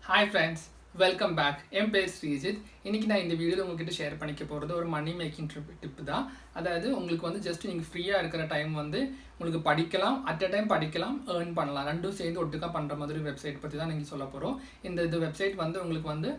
Hi friends, welcome back. என் பேர் ஸ்ரீஜித். இன்னைக்கு நான் இந்த வீடியோவில் உங்ககிட்ட ஷேர் பண்ணிக்க போகிறது ஒரு மணி மேக்கிங் டிப் தான். அதாவது உங்களுக்கு வந்து ஜஸ்ட் நீங்கள் ஃப்ரீயாக இருக்கிற டைம் வந்து உங்களுக்கு படிக்கலாம், அட் அ டைம் படிக்கலாம், ஏர்ன் பண்ணலாம், ரெண்டும் சேர்ந்து ஒட்டுக்கா பண்ணுற மாதிரி வெப்சைட் பற்றி தான் நீங்கள் சொல்ல போகிறோம். இந்த வெப்சைட் வந்து உங்களுக்கு வந்து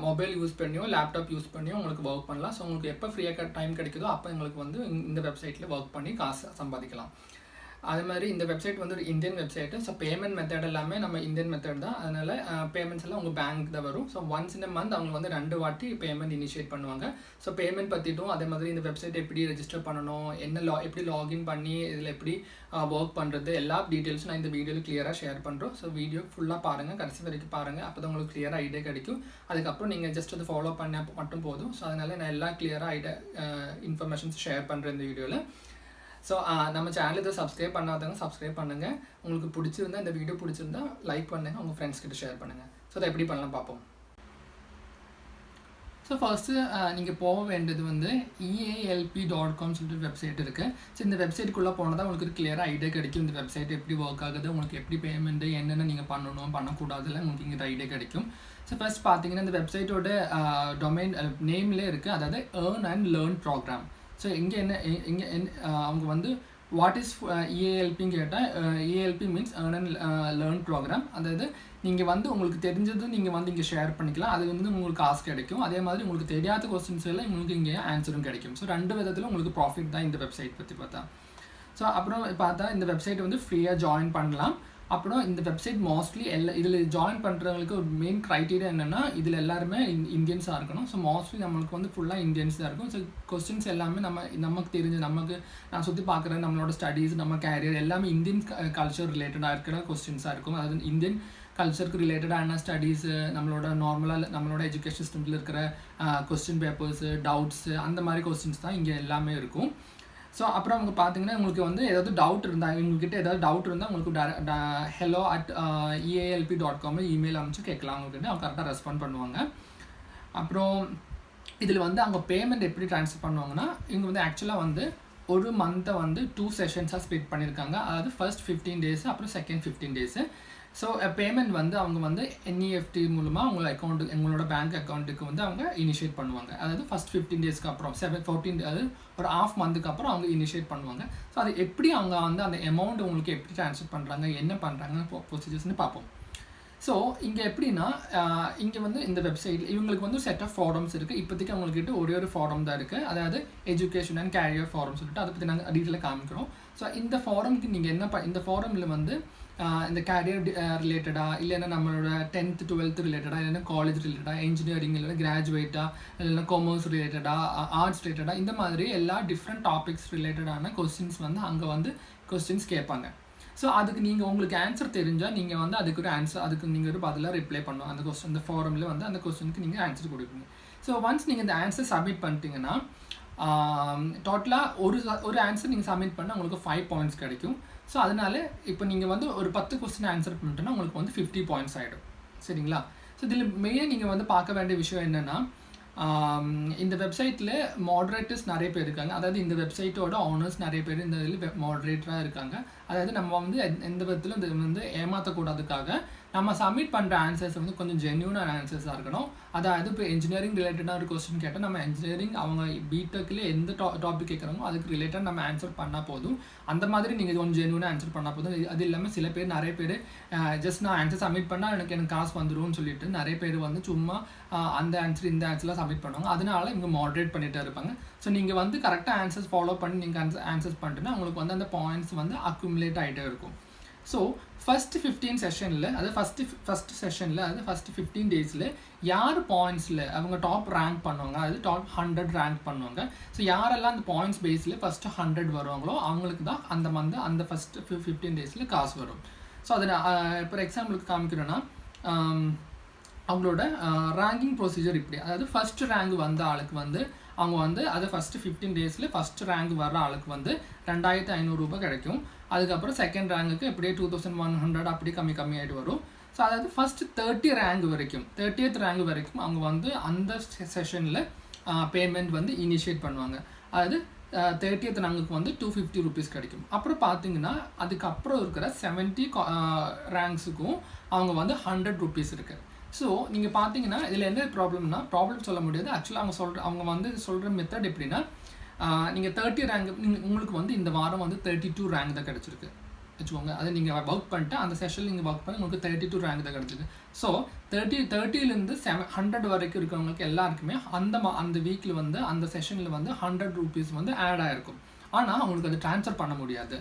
மொபைல் யூஸ் பண்ணியோ லேப்டாப் யூஸ் பண்ணியோ உங்களுக்கு ஒர்க் பண்ணலாம். ஸோ உங்களுக்கு எப்போ ஃப்ரீயாக டைம் கிடைக்குதோ அப்போ உங்களுக்கு வந்து இந்த வெப்சைட்டில் ஒர்க் பண்ணி காசு சம்பாதிக்கலாம். அது மாதிரி இந்த வெப்சைட் வந்து ஒரு Indian website. So payment method எல்லாமே நம்ம இந்தியன் மெத்தட் தான். அதனால் பேமெண்ட்ஸ் எல்லாம் உங்கள் பேங்க் தான் வரும். ஸோ ஒன்ஸ் இன் மந்த் அவங்க வந்து 2 வாட்டி பேமெண்ட் இனிஷியேட் பண்ணுவாங்க. ஸோ பேமெண்ட் பற்றிட்டும் அதே மாதிரி இந்த வெப்சைட் எப்படி ரெஜிஸ்டர் பண்ணணும், எப்படி லாகின் பண்ணி இதில் எப்படி ஒர்க் பண்ணுறது, எல்லா டீட்டெயில்ஸும் நான் இந்த வீடியோவில் கிளியராக ஷேர் பண்ணுறோம். ஸோ வீடியோ ஃபுல்லாக பாருங்கள், கடைசி வரைக்கும் பாருங்கள். அப்போ தான் உங்களுக்கு கிளியராக ஐடியா கிடைக்கும். அதுக்கப்புறம் நீங்கள் ஜஸ்ட் அதை ஃபாலோ பண்ண மட்டும் போதும். ஸோ அதனால் நான் எல்லா கிளியராக இன்ஃபர்மேஷன்ஸ் ஷேர் பண்ணுறேன் இந்த வீடியோவில். ஸோ நம்ம சேனல் இதை சப்ஸ்கிரைப் பண்ணாதவங்க சப்ஸ்கிரைப் பண்ணுங்கள். உங்களுக்கு பிடிச்சிருந்தா இந்த வீடியோ பிடிச்சிருந்தா லைக் பண்ணுங்கள், உங்கள் ஃப்ரெண்ட்ஸ் கிட்ட ஷேர் பண்ணுங்கள். ஸோ அதை எப்படி பண்ணலாம் பார்ப்போம். ஸோ ஃபர்ஸ்ட்டு நீங்கள் போக வேண்டியது வந்து ealp.com சொல்லிட்டு வெப்சைட் இருக்குது. ஸோ இந்த வெப்சைட்டுக்குள்ளே போனால் தான் உங்களுக்கு கிளியராக ஐடியா கிடைக்கும். இந்த வெப்சைட் எப்படி ஒர்க் ஆகுது, உங்களுக்கு எப்படி பேமெண்ட்டு, என்னென்ன நீங்கள் பண்ணணும் பண்ணக்கூடாதுல உங்களுக்கு இங்கே ஐடியா கிடைக்கும். ஸோ ஃபர்ஸ்ட் பார்த்தீங்கன்னா இந்த வெப்சைட்டோட டொமைன் நேம்லேயே இருக்குது, அதாவது earn and learn programme. So இங்கே அவங்க வந்து வாட் இஸ் EALPன்னு கேட்டால் EALP means earn and learn programme. அதாவது நீங்கள் வந்து உங்களுக்கு தெரிஞ்சது நீங்கள் வந்து இங்கே ஷேர் பண்ணிக்கலாம், அது வந்து உங்களுக்கு காசு கிடைக்கும். அதே மாதிரி உங்களுக்கு தெரியாத கொஸ்டின்ஸ் எல்லாம் உங்களுக்கு இங்கே ஆன்சரும் கிடைக்கும். ஸோ 2 விதத்தில் உங்களுக்கு ப்ராஃபிட் தான் இந்த வெப்சைட் பற்றி பார்த்தா. ஸோ அப்புறம் பார்த்தா இந்த வெப்சைட் வந்து ஃப்ரீயாக ஜாயின் பண்ணலாம். அப்புறம் இந்த வெப்சைட் மோஸ்ட்லி இதில் ஜாயின் பண்ணுறவங்களுக்கு ஒரு மெயின் க்ரைட்டீரியா என்னென்னா இதில் எல்லாருமே இந்தியன்ஸாக இருக்கணும். ஸோ மோஸ்ட்லி நம்மளுக்கு வந்து ஃபுல்லாக இந்தியன்ஸ் தான் இருக்கும். ஸோ கொஸ்டின்ஸ் எல்லாமே நமக்கு தெரிஞ்சு நான் சுற்றி பார்க்குற நம்மளோட ஸ்டடீஸ், நம்ம கேரியர் எல்லாமே இந்தியன் கல்ச்சர் ரிலேட்டடாக இருக்கிற கொஸ்டின்ஸாக இருக்கும். அதாவது இந்தியன் கல்ச்சருக்கு ரிலேட்டடான ஸ்டடீஸு, நம்மளோட எஜுகேஷன் சிஸ்டமில் இருக்கிற கொஸ்டின் பேப்பர்ஸு, டவுட்ஸு, அந்த மாதிரி கொஸ்டின்ஸ் தான் இங்கே எல்லாமே இருக்கும். ஸோ அப்புறம் அவங்க பார்த்தீங்கன்னா உங்களுக்கு வந்து ஏதாவது டவுட் இருந்தால் உங்களுக்கு hello@ealp.com இமெயில் அனுப்பிச்சு கேட்கலாம். அவங்கக்கிட்ட அவங்க கரெக்டாக ரெஸ்பாண்ட் பண்ணுவாங்க. அப்புறம் இதில் வந்து அவங்க பேமெண்ட் எப்படி ட்ரான்ஸ்ஃபர் பண்ணுவாங்கன்னா, இவங்க வந்து ஆக்சுவலாக வந்து ஒரு மந்த்தை வந்து 2 செஷன்ஸாக ஸ்ப்ளிட் பண்ணியிருக்காங்க. அதாவது ஃபர்ஸ்ட் 15 டேஸு, அப்புறம் செகண்ட் 15 டேஸு. ஸோ பேமெண்ட் வந்து அவங்க வந்து NEFT மூலமாக எங்களோட பேங்க் அக்கௌண்ட்டுக்கு வந்து அவங்க இனிஷியேட் பண்ணுவாங்க. அதாவது ஃபஸ்ட் 15 டேஸ்க்கு அப்புறம் 14 அதாவது ஒரு ½ மந்த்துக்கு அப்புறம் அவங்க இனிஷியேட் பண்ணுவாங்க. ஸோ அது எப்படி அவங்க வந்து அந்த அமௌண்ட் உங்களுக்கு எப்படி ட்ரான்ஸ்ஃபர் பண்ணுறாங்க, என்ன பண்ணுறாங்க ப்ரொசீஜர்ஸ்னு பார்ப்போம். ஸோ இங்கே எப்படின்னா இங்கே வந்து இந்த வெப்சைட்டில் இவங்களுக்கு வந்து செட் ஆஃப் ஃபாரம்ஸ் இருக்குது. இப்போதைக்கு அவங்கக்கிட்ட ஒரு ஃபாரம் தான் இருக்குது, அதாவது எஜுகேஷன் அண்ட் கேரியர் ஃபாரம் சொல்லிட்டு அதை பற்றி நாங்கள் டீட்டெயிலாக காமிக்கிறோம். ஸோ இந்த ஃபாரமுக்கு நீங்கள் இந்த ஃபாரமில் வந்து இந்த கேரியர் ரிலேட்டடாக, இல்லைன்னா நம்மளோட 10th 12th ரிலேட்டடாக, இல்லைன்னா காலேஜ் ரிலேட்டடாக, இன்ஜினியரிங், இல்லைன்னா கிராஜுவேட்டாக, இல்லைன்னா காமர்ஸ் ரிலேட்டடாக, ஆர்ட்ஸ் ரிலேட்டடாக, இந்த மாதிரி எல்லா டிஃப்ரெண்ட் டாபிக்ஸ் ரிலேட்டடான கொஸ்டின்ஸ் வந்து அங்கே வந்து கொஸ்டின்ஸ் கேட்பாங்க. ஸோ அதுக்கு நீங்கள் உங்களுக்கு ஆன்சர் தெரிஞ்சால் நீங்கள் வந்து அதுக்கு நீங்கள் ஒரு பதிலாக ரிப்ளை பண்ணணும். அந்த ஃபாரமில் வந்து அந்த கொஸ்டினுக்கு நீங்கள் ஆன்சர் கொடுப்பீங்க. ஸோ ஒன்ஸ் நீங்கள் இந்த ஆன்சர் சப்மிட் பண்ணிட்டீங்கன்னா டோட்டலாக ஒரு ஆன்சர் நீங்கள் சப்மிட் பண்ணால் உங்களுக்கு 5 பாயிண்ட்ஸ் கிடைக்கும். ஸோ அதனால இப்போ நீங்கள் வந்து ஒரு 10 கொஸ்டின் ஆன்சர் பண்ணிட்டோன்னா உங்களுக்கு வந்து 50 பாயிண்ட்ஸ் ஆகிடும். சரிங்களா? ஸோ இதில் மெயினாக நீங்கள் வந்து பார்க்க வேண்டிய விஷயம் என்னென்னா, இந்த வெப்சைட்டில் மாடரேட்டர்ஸ் நிறைய பேர் இருக்காங்க. அதாவது இந்த வெப்சைட்டோட ஓனர்ஸ் நிறைய பேர் இந்த இதில் மாடரேட்டராக இருக்காங்க. அதாவது நம்ம வந்து எந்த விதத்திலும் இது வந்து ஏமாற்றக்கூடாதுக்காக நம்ம சப்மிட் பண்ணுற ஆன்சர்ஸ் வந்து கொஞ்சம் ஜென்யூனான ஆன்சர்ஸாக இருக்கணும். அதாவது இப்போ இன்ஜினியரிங் ரிலேட்டடாக ஒரு கொஸ்டின் கேட்டால் நம்ம இன்ஜினியரிங் அவங்க பிடெக்கில் எந்த டாபிக் கேட்குறாங்களோ அதுக்கு ரிலேட்டட் நம்ம ஆன்சர் பண்ணால் போதும். அந்த மாதிரி நீங்கள் கொஞ்சம் ஜென்யூனாக ஆன்சர் பண்ணால் போதும். அது இல்லாமல் நிறைய பேர் ஜஸ்ட் நான் ஆன்சர் சப்மிட் பண்ணால் எனக்கு காசு வந்துடும்னு சொல்லிட்டு நிறைய பேர் வந்து சும்மா அந்த ஆன்சர் இந்த ஆன்சர்லாம் சப்மிட் பண்ணுவாங்க. அதனால இவங்க மாடரேட் பண்ணிகிட்டே இருப்பாங்க. ஸோ நீங்கள் வந்து கரெக்டாக ஆன்சர்ஸ் ஃபாலோ பண்ணி நீங்கள் ஆன்சர்ஸ் பண்ணிட்டுன்னா உங்களுக்கு வந்து அந்த பாயிண்ட்ஸ் வந்து அக்யூமுலேட் ஆகிட்டே இருக்கும். ஸோ ஃபஸ்ட்டு 15 செஷனில், அதாவது ஃபஸ்ட்டு செஷனில், அதாவது ஃபஸ்ட்டு 15 டேஸில் யார் பாயிண்ட்ஸில் அவங்க டாப் ரேங்க் பண்ணுவாங்க, அதாவது டாப் 100 ரேங்க் பண்ணுவாங்க. ஸோ யாரெல்லாம் அந்த பாயிண்ட்ஸ் பேஸில் ஃபஸ்ட்டு 100 வருவாங்களோ அவங்களுக்கு தான் அந்த ஃபஸ்ட்டு 15 டேஸில் காசு வரும். ஸோ அதை இப்போ எக்ஸாம்பிளுக்கு காமிக்கிறோன்னா அவங்களோட ரேங்கிங் ப்ரொசீஜர் இப்படி. அதாவது ஃபஸ்ட்டு ரேங்க் வந்த ஆளுக்கு வந்து அவங்க வந்து அதை ஃபஸ்ட்டு 15 டேஸில் ஃபஸ்ட்டு ரேங்க் வர்ற ஆளுக்கு வந்து 2500 ரூபாய் கிடைக்கும். அதுக்கப்புறம் செகண்ட் ரேங்குக்கு எப்படியே 2100 அப்படி கம்மியாகிட்டு வரும். ஸோ அதாவது ஃபஸ்ட்டு 30th ரேங்க் வரைக்கும் அவங்க வந்து அந்த செஷனில் பேமெண்ட் வந்து இனிஷியேட் பண்ணுவாங்க. அதாவது 30th ரேங்குக்கு வந்து 250 rupees கிடைக்கும். அப்புறம் பார்த்தீங்கன்னா அதுக்கப்புறம் இருக்கிற 70 ரேங்க்ஸுக்கும் அவங்க வந்து 100 rupees இருக்குது. ஸோ நீங்கள் பார்த்தீங்கன்னா இதில் என்ன ப்ராப்ளம் சொல்ல முடியாது. ஆக்சுவலாக அவங்க சொல்கிற மெத்தட் எப்படின்னா, நீங்கள் 30 ரேங்க் உங்களுக்கு வந்து இந்த வாரம் வந்து 32 ரேங்க் தான் கிடச்சிருக்கு வச்சுக்கோங்க. அதை நீங்கள் ஒர்க் பண்ணிட்டு அந்த செஷனில் நீங்கள் ஒர்க் பண்ணி உங்களுக்கு 32 ரேங்க் தான் கிடச்சிருக்கு. ஸோ 30லேருந்து 100 வரைக்கும் இருக்கிறவங்களுக்கு எல்லாருக்குமே அந்த வீக்கில் வந்து அந்த செஷனில் வந்து 100 ரூபீஸ் வந்து ஆட் ஆகிருக்கும். ஆனால் அவங்களுக்கு அது ட்ரான்ஸ்ஃபர் பண்ண முடியாது.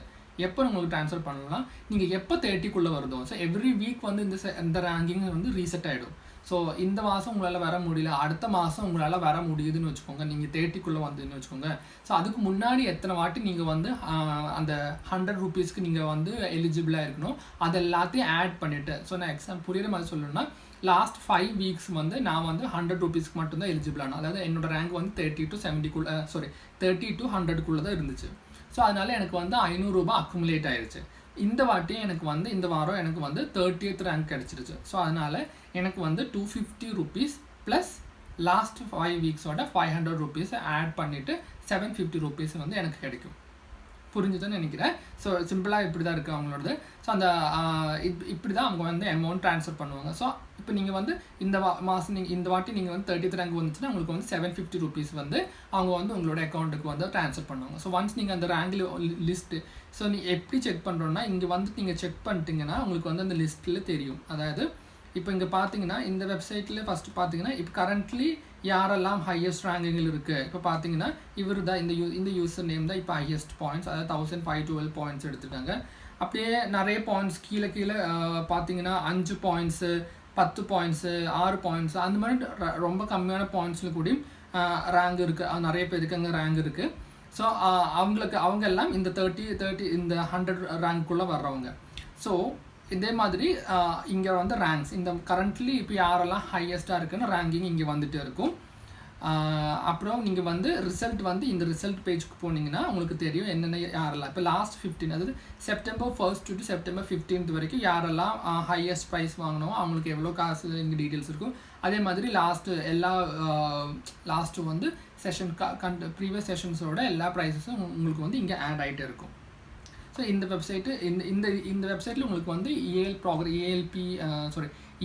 எப்போ உங்களுக்கு ட்ரான்ஸ்ஃபர் பண்ணலாம், நீங்கள் எப்போ 30க்குள்ளே வருதோ, ஸோ எவ்ரி வீக் வந்து இந்த ரேங்கிங் வந்து ரீசெட் ஆகிடும். ஸோ இந்த மாதம் உங்களால் வர முடியல, அடுத்த மாதம் உங்களால் வர முடியுதுன்னு வச்சுக்கோங்க, நீங்கள் 30க்குள்ளே வந்ததுன்னு வச்சுக்கோங்க. ஸோ அதுக்கு முன்னாடி எத்தனை வாட்டி நீங்கள் வந்து அந்த 100 ரூபீஸ்க்கு நீங்கள் வந்து எலிஜிபிளாக இருக்கணும், அது எல்லாத்தையும் ஆட் பண்ணிவிட்டு. ஸோ நான் புரியுற மாதிரி சொல்லணும்னா, லாஸ்ட் 5 வீக்ஸ் வந்து நான் வந்து 100 ரூபீஸ்க்கு மட்டும்தான் எலிஜிபிளான, அதாவது என்னோட ரேங்க் வந்து 30 to 100க்குள்ளே தான் இருந்துச்சு. ஸோ அதனால் எனக்கு வந்து 500 ரூபாய் அக்குமுலேட் ஆயிடுச்சு. இந்த வாட்டியும் எனக்கு வந்து இந்த வாரம் எனக்கு வந்து 30th ரேங்க் கிடச்சிருச்சு. ஸோ அதனால் எனக்கு வந்து 250 ரூபீஸ் ப்ளஸ் லாஸ்ட் 5 வீக்ஸோட 500 ரூபீஸ் ஆட் பண்ணிவிட்டு 750 ரூபீஸ் வந்து எனக்கு கிடைக்கும். புரிஞ்சுதுன்னு நினைக்கிறேன். ஸோ சிம்பிளாக இப்படி தான் இருக்குது அவங்களோடது. ஸோ அந்த இப்படி தான் அவங்க வந்து அமௌண்ட் ட்ரான்ஸ்ஃபர் பண்ணுவாங்க. ஸோ இப்போ நீங்கள் வந்து இந்த மாதம் இந்த வாட்டி நீங்கள் வந்து 30th ரேங்க் வந்துச்சுன்னா உங்களுக்கு வந்து 750 ரூபீஸ் வந்து அவங்க வந்து உங்களோட அக்கௌண்ட்டுக்கு வந்து ட்ரான்ஸ்ஃபர் பண்ணுவாங்க. ஸோ ஒன்ஸ் நீங்கள் அந்த ரேங்க் லிஸ்ட்டு ஸோ நீங்கள் எப்படி செக் பண்ணுறோன்னா, இங்கே வந்துட்டு நீங்கள் செக் பண்ணிட்டீங்கன்னா உங்களுக்கு வந்து அந்த லிஸ்ட்டில் தெரியும். அதாவது இப்போ இங்கே பார்த்தீங்கன்னா இந்த வெப்சைட்டில் ஃபஸ்ட்டு பார்த்தீங்கன்னா இப்போ கரண்ட்லி யாரெல்லாம் ஹையஸ்ட் ரேங்கிங்கில் இருக்குது. இப்போ பார்த்தீங்கன்னா இவர் தான் இந்த யூசர் நேம் தான் இப்போ ஹையஸ்ட் பாயிண்ட்ஸ், அதாவது 1512 பாயிண்ட்ஸ் எடுத்துருக்காங்க. அப்படியே நிறைய பாயிண்ட்ஸ் கீழே பார்த்தீங்கன்னா 5 பாயிண்ட்ஸு 10 பாயிண்ட்ஸு 6 பாயிண்ட்ஸு அந்த மாதிரி ரொம்ப கம்மியான பாயிண்ட்ஸில் கூட ரேங்க் இருக்குது. நிறைய பேருக்கு அங்கே ரேங்க் இருக்குது. ஸோ அவங்க எல்லாம் இந்த 30 இந்த 100 ரேங்க்குள்ளே வர்றவங்க. ஸோ இதே மாதிரி இங்கே வந்து ரேங்க்ஸ் இந்த கரண்ட்லி இப்போ யாரெல்லாம் ஹையஸ்ட்டாக இருக்குன்னு ரேங்கிங் இங்கே வந்துட்டு இருக்கும். அப்புறம் நீங்கள் வந்து ரிசல்ட் வந்து இந்த ரிசல்ட் பேஜுக்கு போனீங்கன்னா உங்களுக்கு தெரியும் என்னென்ன யாரெல்லாம் இப்போ லாஸ்ட் 15 அதாவது September 1st to September 15th வரைக்கும் யாரெல்லாம் ஹையஸ்ட் ப்ரைஸ் வாங்கினோம் அவங்களுக்கு எவ்வளோ காசு இங்கே டீட்டெயில்ஸ் இருக்கும். அதே மாதிரி லாஸ்ட்டு வந்து செஷன் ப்ரீவியஸ் செஷன்ஸோட எல்லா ப்ரைஸஸும் உங்களுக்கு வந்து இங்கே ஆட் ஆகிட்டே இருக்கும். ஸோ இந்த வெப்சைட்டில் உங்களுக்கு வந்து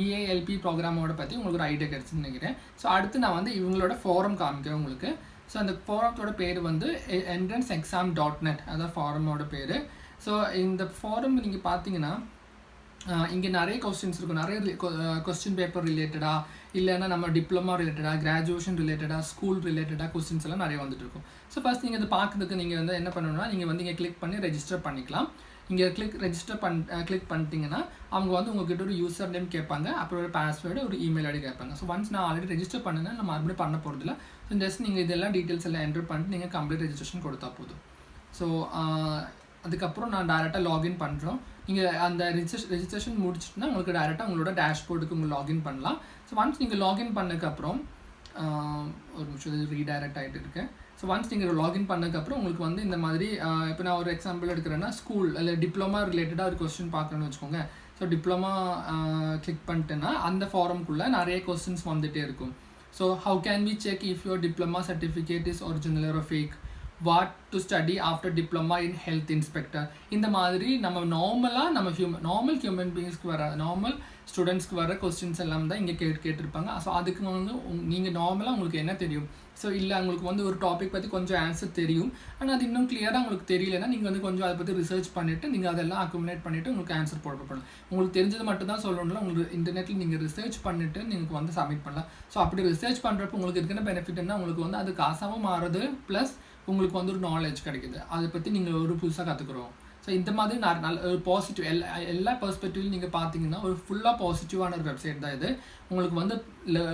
EALP ப்ரோக்ராமோட பற்றி உங்களுக்கு ஒரு ஐடியா கிடச்சுன்னு நினைக்கிறேன். ஸோ அடுத்து நான் வந்து இவங்களோட ஃபாரம் காமிக்கிறேன் உங்களுக்கு. ஸோ அந்த ஃபாரத்தோட பேர் வந்து entrancexam.net, அதான் ஃபாரமோட பேர். ஸோ இந்த ஃபாரம் நீங்கள் பார்த்தீங்கன்னா இங்கே நிறைய கொஸ்டின்ஸ் இருக்கும். நிறைய கொஸ்டின் பேப்பர் ரிலேட்டடாக இல்லைன்னா நம்ம டிப்ளமா ரிலேட்டடாக, கிராஜுவேஷன் ரிலேட்டடாக, ஸ்கூல் ரிலேட்டடாக கொஸ்டின்ஸ் எல்லாம் நிறைய வந்துட்டு இருக்கும். ஸோ ஃபஸ்ட் நீங்கள் அதை பார்க்குறதுக்கு நீங்கள் வந்து என்ன பண்ணணும்னா, நீங்கள் வந்து இங்கே கிளிக் பண்ணி ரெஜிஸ்டர் பண்ணிக்கலாம். இங்கே கிளிக் பண்ணிட்டீங்கன்னா அவங்க வந்து உங்ககிட்ட ஒரு யூசர் நேம் கேட்பாங்க, அப்புறம் ஒரு பாஸ்வேர்டு, ஒரு இமெயில் ஐடி கேட்பாங்க. ஸோ ஒன்ஸ் நான் ஆல்ரெடி ரெஜிஸ்டர் பண்ணேன்னா நான் மறுபடியும் பண்ண போகிறதில்ல. ஸோ ஜஸ்ட் நீங்கள் இதெல்லாம் டீட்டெயில்ஸ் எல்லாம் என்ட்ரு பண்ணிட்டு நீங்கள் கம்ப்ளீட் ரெஜிஸ்ட்ரேஷன் கொடுத்தா போதும். ஸோ அதுக்கப்புறம் நான் டேரெக்டாக லாகின் பண்ணுறோம். நீங்கள் அந்த ரெஜிஸ்ட்ரேஷன் முடிச்சுட்டுனா உங்களுக்கு டேரெக்டாக உங்களோட டேஷ்போர்டுக்கு உங்கள் லாகின் பண்ணலாம். ஸோ ஒன்ஸ் நீங்கள் லாகின் பண்ணதுக்கப்புறம் ஒரு நிமிஷம் ரீடைரக்ட் ஆகிட்டு இருக்கேன். ஸோ ஒன்ஸ் நீங்கள் லாகின் பண்ணதுக்கப்புறம் உங்களுக்கு வந்து இந்த மாதிரி இப்போ நான் ஒரு எக்ஸாம்பிள் எடுக்கிறேன்னா ஸ்கூல் இல்லை டிப்ளமா ரிலேட்டடாக ஒரு கொஸ்டின் பார்க்குறேன்னு வச்சுக்கோங்க. ஸோ டிப்ளமா கிளிக் பண்ணிட்டேன்னா அந்த ஃபாரம்குள்ளே நிறைய கொஸ்டின்ஸ் வந்துகிட்டே இருக்கும். So how can we check if your diploma certificate is original or fake, what to study after diploma in health inspector, இந்த மாதிரி நம்ம நார்மல் ஹியூமன் பீயிங்ஸ்க்கு வர நார்மல் ஸ்டூடெண்ட்ஸ்க்கு வர கொஸ்டின்ஸ் எல்லாம் தான் இங்கே கேட்டிருப்பாங்க. ஸோ அதுக்கு வந்து நீங்கள் நார்மலாக உங்களுக்கு என்ன தெரியும், ஸோ இல்லை உங்களுக்கு வந்து ஒரு டாபிக் பற்றி கொஞ்சம் ஆன்சர் தெரியும், ஆனால் அது இன்னும் கிளியராக உங்களுக்கு தெரியலன்னா நீங்கள் வந்து கொஞ்சம் அதை பற்றி ரிசர்ச் பண்ணிவிட்டு நீங்கள் அதெல்லாம் அக்குமுலேட் பண்ணிவிட்டு உங்களுக்கு ஆன்சர் போடப்படலாம். உங்களுக்கு தெரிஞ்சது மட்டும் தான் சொல்லணும்ல, உங்களுக்கு இன்டர்நெட்டில் நீங்கள் ரிசர்ச் பண்ணிவிட்டு நீங்கள் வந்து சப்மிட் பண்ணலாம். ஸோ அப்படி ரிசர்ச் பண்ணுறப்போ உங்களுக்கு இருக்கிற பெனிஃபிட்னா உங்களுக்கு வந்து அது காசாகவும் மாறுது, ப்ளஸ் உங்களுக்கு வந்து ஒரு நாலேஜ் கிடைக்குது, அதை பற்றி நீங்கள் ஒரு புதுசாக கற்றுக்குறோம். ஸோ இந்த மாதிரி நல்ல ஒரு பாசிட்டிவ் எல்லா பெர்ஸ்பெக்டிவ்லையும் நீங்கள் பார்த்தீங்கன்னா ஒரு ஃபுல்லாக பாசிட்டிவான ஒரு வெப்சைட் தான் இது. உங்களுக்கு வந்து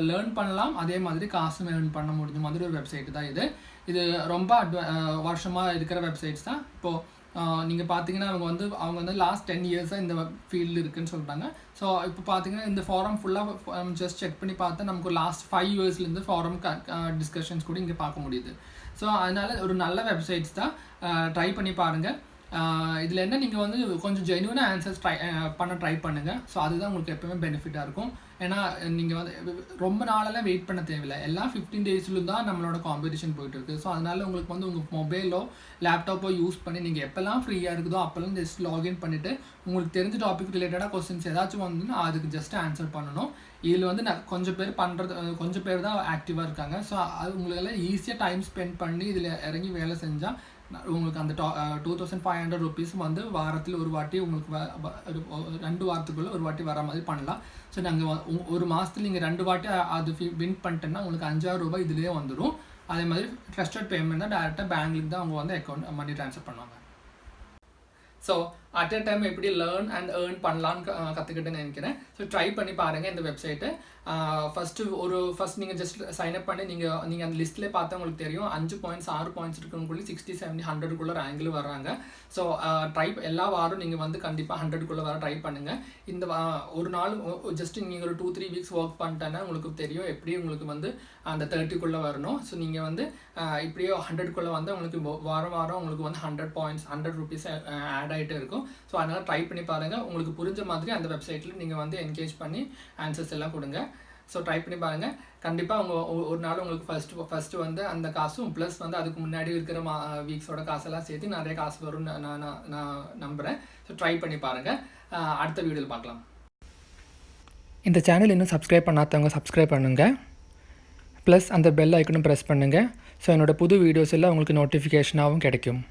லேர்ன் பண்ணலாம், அதே மாதிரி காசும் ஏர்ன் பண்ண முடிஞ்ச மாதிரி ஒரு வெப்சைட் தான் இது ரொம்ப வருஷமாக இருக்கிற வெப்சைட்ஸ் தான். இப்போது நீங்கள் பார்த்தீங்கன்னா அவங்க வந்து லாஸ்ட் 10 இயர்ஸாக இந்த ஃபீல்டு இருக்குதுன்னு சொல்கிறாங்க. ஸோ இப்போ பார்த்தீங்கன்னா இந்த ஃபாரம் ஃபுல்லாக ஜஸ்ட் செக் பண்ணி பார்த்தா நமக்கு லாஸ்ட் 5 இயர்ஸ்லேருந்து ஃபாரம் டிஸ்கஷன்ஸ் கூட இங்கே பார்க்க முடியுது. ஸோ அதனால் ஒரு நல்ல வெப்சைட்ஸ் தான், ட்ரை பண்ணி பாருங்கள். இதில் என்ன நீங்கள் வந்து கொஞ்சம் ஜென்யூனாக ஆன்சர்ஸ் ட்ரை பண்ணுங்கள். ஸோ அதுதான் உங்களுக்கு எப்போவுமே பெனிஃபிட்டாக இருக்கும். ஏன்னா நீங்கள் வந்து ரொம்ப நாளெல்லாம் வெயிட் பண்ண தேவையில்லை. எல்லாம் 15 டேஸ்லும் தான் நம்மளோட காம்படிஷன் போயிட்டு இருக்குது. ஸோ அதனால் உங்களுக்கு வந்து உங்கள் மொபைலோ லேப்டாப்போ யூஸ் பண்ணி நீங்கள் எப்போல்லாம் ஃப்ரீயாக இருக்குதோ அப்போல்லாம் ஜஸ்ட் லாகின் பண்ணிவிட்டு உங்களுக்கு தெரிஞ்ச டாபிக் ரிலேட்டடாக கொஸ்டின்ஸ் ஏதாச்சும் வந்துன்னா அதுக்கு ஜஸ்ட் ஆன்சர் பண்ணணும். இதில் வந்து கொஞ்சம் பேர் தான் ஆக்டிவாக இருக்காங்க. ஸோ அது உங்களெல்லாம் ஈஸியாக டைம் ஸ்பெண்ட் பண்ணி இதில் இறங்கி வேலை செஞ்சால் உங்களுக்கு அந்த 2500 rupees வந்து வாரத்தில் ஒரு வாட்டி உங்களுக்கு 2 வாரத்துக்குள்ளே ஒரு வாட்டி வர மாதிரி பண்ணலாம். ஸோ நாங்கள் ஒரு மாதத்தில் நீங்கள் 2 வாட்டி அது வின் பண்ணிட்டேன்னா உங்களுக்கு 5000 ரூபாய் இதுலேயே வந்துடும். அதே மாதிரி ட்ரஸ்டட் பேமெண்ட் தான் டேரெக்டாக பேங்க்லுக்கு தான் அவங்க வந்து அக்கௌண்ட் மணி ட்ரான்ஸ்ஃபர் பண்ணுவாங்க. ஸோ அட் அ டைம் எப்படி லேர்ன் அண்ட் ஏர்ன் பண்ணலான்னு கற்றுக்கிட்டேன்னு நினைக்கிறேன். ஸோ ட்ரை பண்ணி பாருங்கள் இந்த வெப்சைட்டை. ஃபஸ்ட் நீங்கள் ஜஸ்ட் சைன்அப் பண்ணி நீங்கள் அந்த லிஸ்ட்லேயே பார்த்தா உங்களுக்கு தெரியும் 5 பாயிண்ட்ஸ் 6 பாயிண்ட்ஸ் இருக்கிறவங்களுக்குள்ளே 60, 70, 100க்குள்ளே ரேங்கில் வர்றாங்க. ஸோ எல்லா வாரம் நீங்கள் வந்து கண்டிப்பாக 100க்குள்ளே வர ட்ரை பண்ணுங்கள். இந்த ஒரு நாள் ஜஸ்ட் நீங்கள் ஒரு 2-3 வீக்ஸ் ஒர்க் பண்ணிட்டேன்னா உங்களுக்கு தெரியும் எப்படி உங்களுக்கு வந்து அந்த 30க்குள்ளே வரணும். ஸோ நீங்கள் வந்து இப்படியே 100க்குள்ளே வந்து உங்களுக்கு வாரம் உங்களுக்கு வந்து 100 பாயிண்ட்ஸ் 100 rupees ஆட் ஆகிட்டே இருக்கும். ஸோ அதனால் ட்ரை பண்ணி பாருங்கள். உங்களுக்கு புரிஞ்ச மாதிரி அந்த வெப்சைட்டில் நீங்கள் வந்து என்கேஜ் பண்ணி ஆன்சர்ஸ் எல்லாம் கொடுங்க. ஸோ ட்ரை பண்ணி பாருங்கள். கண்டிப்பாக ஒரு நாள் உங்களுக்கு ஃபஸ்ட்டு வந்து அந்த காசும் ப்ளஸ் வந்து அதுக்கு முன்னாடி இருக்கிற வீக்ஸோட காசெல்லாம் சேர்த்து நிறைய காசு வரும்னு நான் நம்புகிறேன். ஸோ ட்ரை பண்ணி பாருங்கள். அடுத்த வீடியோவில் பார்க்கலாம். இந்த சேனல் இன்னும் சப்ஸ்கிரைப் பண்ணாதவங்க சப்ஸ்கிரைப் பண்ணுங்கள். ப்ளஸ் அந்த பெல் ஐக்கனும் ப்ரெஸ் பண்ணுங்கள். ஸோ என்னோடய புது வீடியோஸ் எல்லாம் உங்களுக்கு நோட்டிஃபிகேஷனாகவும் கிடைக்கும்.